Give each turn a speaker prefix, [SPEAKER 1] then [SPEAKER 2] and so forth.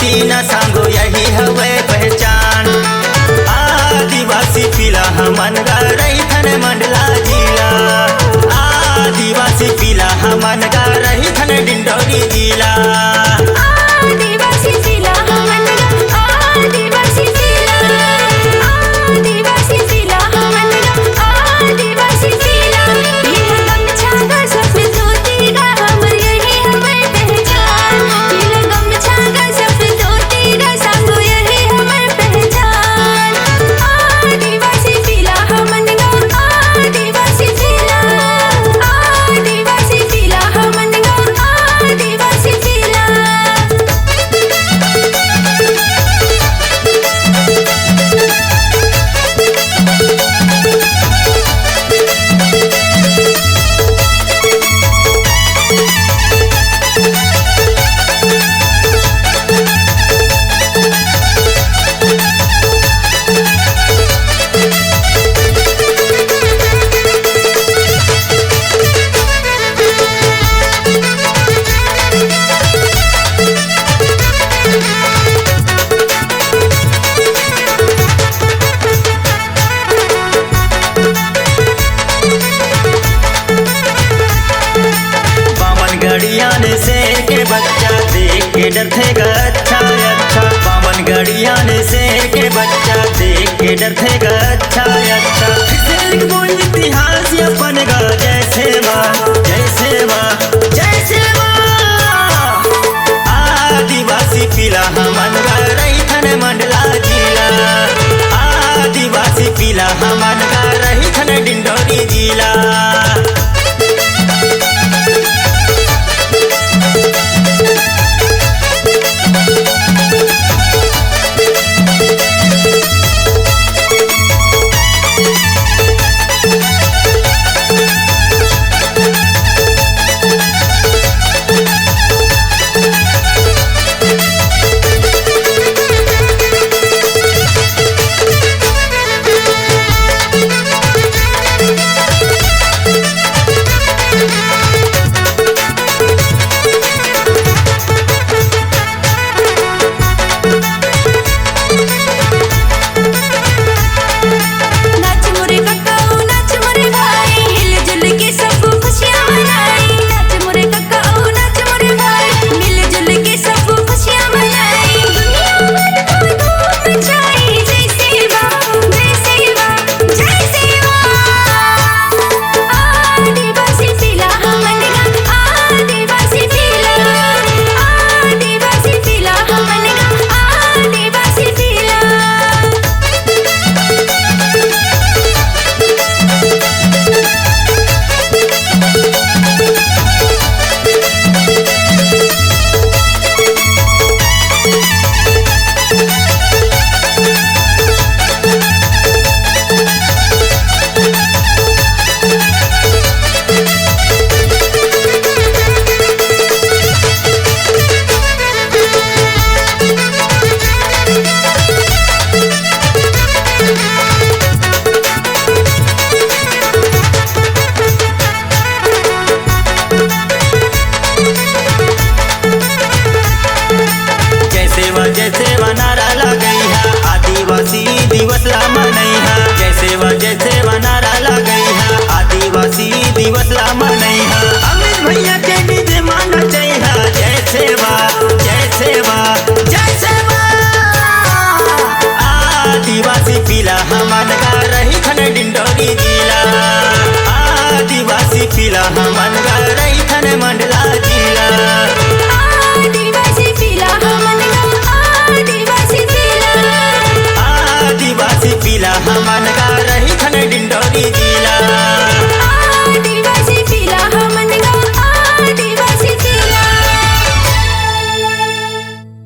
[SPEAKER 1] न सांगो यही हवे पहचान। आदिवासी पीला हमन गा रही थन मंडला जिला। आदिवासी पीला हमन गा रही थन डिंडोरी जिला।
[SPEAKER 2] आदिवासी पीला हमन गा आदिवासी पीला। आदिवासी पीला हमन गा आदिवासी पीला। पीला गमछा गा सफेद धोती गा हमर यही हवे पहचान। पीला गमछा गा सफेद धोती गा सांगो यही हमर पहचान। आदिवासी पीला हमन गा आदिवासी पीला। आदिवासी पीला हमन गा आदिवासी पीला।
[SPEAKER 1] गड़िया ने शेर के बच्चा देख के डरते गा अच्छा अच्छा। बामन गड़िया ने शेर के बच्चा देख के डरते गा अच्छा अच्छा। शेर बोल इतिहास अपन गा जैसे माँ जैसे माँ जैसे माँ। आदिवासी पीला हमन गा रही थन मंडला जिला। आदिवासी पीला हमन गा रही थन डिंडोरी जिला। जैसे नारा लगई है आदिवासी दिवस ला मनई है। जैसे नारा लगई है आदिवासी दिवस ला मनई है। अमित भैया के डीजे माना चाहिए जैसे आदिवासी पीला हमन गा रही थन डिंडोरी जिला। आदिवासी पीला हमन गा रही थन मंडला जिला।